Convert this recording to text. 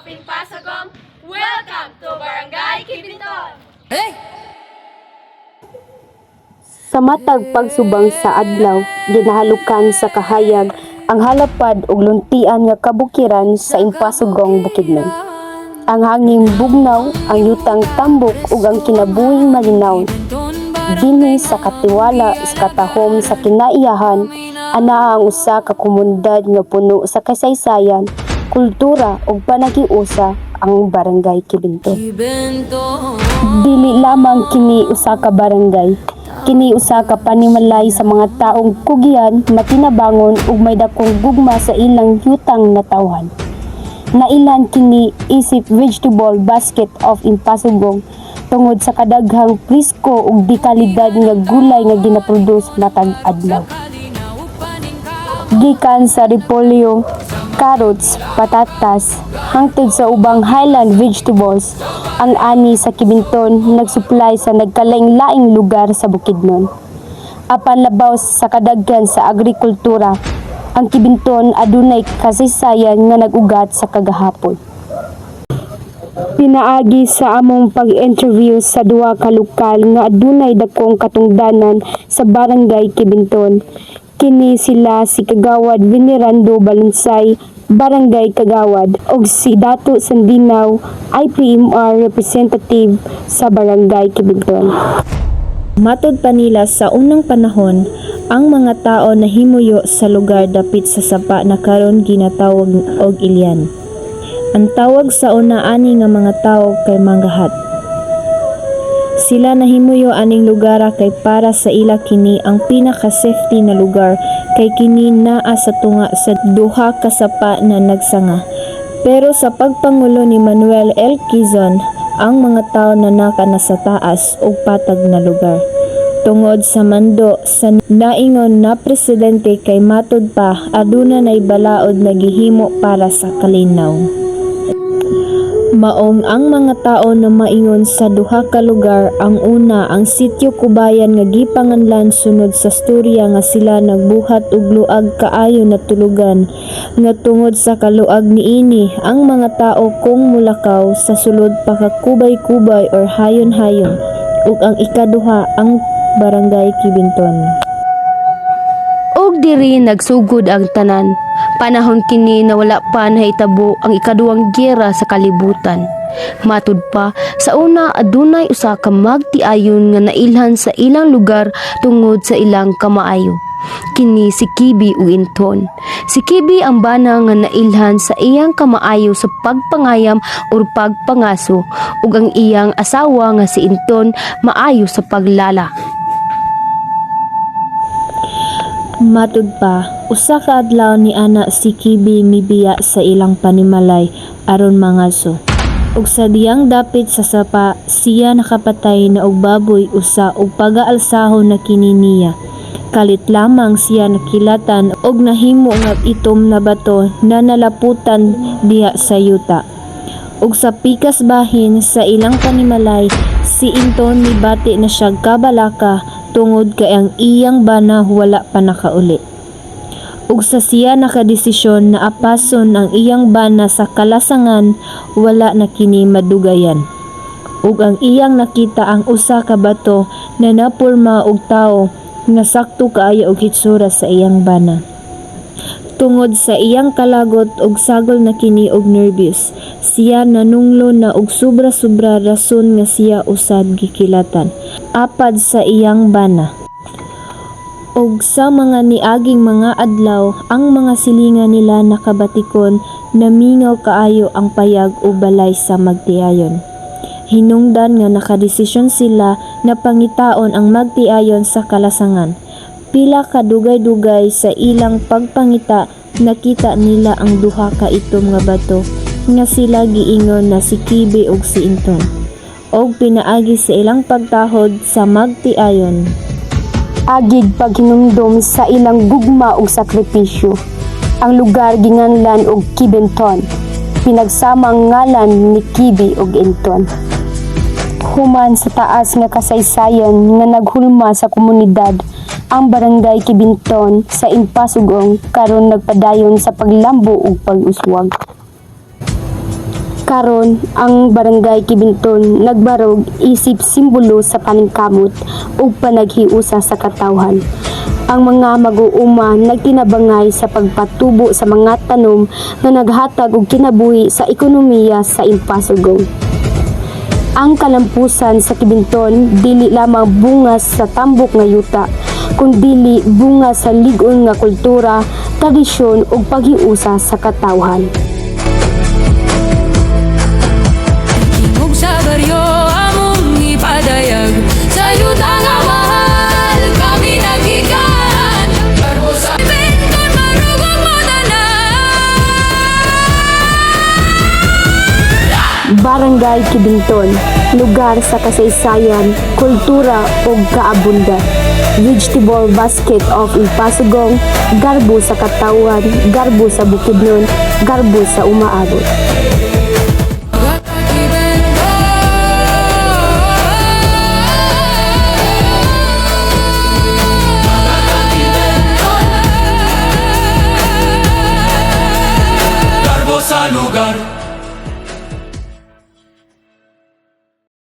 of Impasagom. Welcome to Barangay Kibinton! Sa matag pagsubang sa adlaw, ginahalukan sa kahayag ang halapad ug luntian nga kabukiran sa Impasugong Bukidnon. Ang hangin bugnaw, ang yutang tambok ug ang kinabuhing malinaw. Dinhi sa katiwala sa katahom sa kinaiyahan, ana ang usa ka komunidad nga puno sa kasaysayan, kultura ug panagiusa ang Barangay Kibinton. Dili lamang kini usa ka barangay, kini usa ka panimalay sa mga taong kugihan, matinabangon ug may dakong gugma sa ilang yutang natawhan. Nailan kini isip vegetable basket of Impasugong tungod sa kadaghang prisko ug di kalidad nga gulay nga ginaproduce matag adlaw. Gikan sa repolyo, carrots, patatas, hangtod sa ubang highland vegetables, ang ani sa Kibinton nagsupply sa nagkalaing-laing lugar sa Bukidnon. Apan labaw sa kadaghan sa agrikultura, ang Kibinton adunay kasaysayan nga nag-ugat sa kagahapon. Pinaagi sa among pag-interview sa duha ka lokal nga adunay dakong katungdanan sa Barangay Kibinton. Kini sila si Kagawad Venerando Balunsay, Barangay Kagawad, ug si Dato Sandinaw, IPMR representative sa Barangay Kibinton. Matod pa nila sa unang panahon, ang mga tao na himuyo sa lugar dapit sa sapa na karon ginatawag og ilyan. Ang tawag sa una ani nga mga tao kay manggahat. Sila nahimuyo aning lugar kay para sa ila kini ang pinaka-safety na lugar kay kini naa sa tunga sa duha ka sapa na nagsanga. Pero sa pagpangulo ni Manuel L. Quezon, ang mga tao na naka sa taas ug patag na lugar. Tungod sa mando sa naingon na presidente kay matod pa aduna nay balaod na gihimo para sa kalinaw. Maong ang mga tao na maingon sa duha ka lugar, ang una ang sitio Kubayan nga gipanganlan sunod sa storya nga sila nagbuhat og luag kaayo na tulugan nga tungod sa kaluag niini ang mga tao kung mulakaw sa sulod pa ka kubay-kubay or hayon-hayon ug ang ikaduha ang Barangay Kibinton. Og diri nagsugod ang tanan. Panahon kini na wala pa nahitabo ang ikaduhang giyera sa kalibutan. Matud pa, sa una adunay usa ka magtiayon nga nailhan sa ilang lugar tungod sa ilang kamaayo. Kini si Kibi ug Inton. Si Kibi ang bana nga nailhan sa iyang kamaayo sa pagpangayam o pagpangaso ug ang iyang asawa nga si Inton maayo sa paglala. Matud pa, usa ka adlaw ni ana si Kibi mibiya sa ilang panimalay aron mangaso. Ug sa diyang dapit sa sapa, siya nakapatay na og baboy usa ug pagaalsahon na kini niya. Kalit lamang siya nakilatan og nahimo nga itom na bato na nalaputan diha sa yuta. Ug sa pikas bahin sa ilang panimalay, si Inton mibati na siya kabalaka tungod kay ang iyang bana wala pa nakauli. Ug sa siya nakadesisyon na apason ang iyang bana sa kalasangan, wala na kini madugayan. Ug ang iyang nakita ang usa ka bato na napurma og tawo nga sakto kaayo og hitsura sa iyang bana. Tungod sa iyang kalagot ug sagol na kini og nervyos, siya nanunglo na og sobra-sobra rason nga siya usab gikilatan apad sa iyang bana. Og sa mga niaging mga adlaw, ang mga silingan nila nakabatikon na mingaw kaayo ang payag o balay sa magtiayon. Hinungdan nga nakadesisyon sila na pangitaon ang magtiayon sa kalasangan. Pila ka dugay-dugay sa ilang pagpangita, nakita nila ang duha ka itom nga bato nga sila giingon na si Kibi ug si Inton. Og pinaagi sa ilang pagtahod sa magtiayon. Agig paghinumdom sa ilang gugma ug sakripisyo. Ang lugar ginganlan og Kibinton. Pinagsamang ngalan ni Kibi ug Inton. Human sa taas nga kasaysayan nga naghulma sa komunidad, ang Barangay Kibinton sa Impasugong karon nagpadayon sa paglambo ug pag-uswag. Karon ang barangay Kibinton nagbarog isip simbolo sa paningkamot ug panaghiusa sa katawhan. Ang mga mag-uuma nagtinabangay sa pagpatubo sa mga tanom nga naghatag og kinabuhi sa ekonomiya sa Impasugong. Ang kalampusan sa Kibinton dili lamang bunga sa tambok nga yuta, kundi bunga sa lig-on nga kultura, tradisyon ug paghiusa sa katawhan. Tingog sa baryo among ipadayag sa yuta nga mahal kami naghikan. Barbo sa Kibinton marugong mo Barangay Kibinton, lugar sa kasaysayan, kultura ug kaabunda. Vegetable basket of Impasugong, garbo sa katawhan, garbo sa Bukidnon, garbo sa umaabot.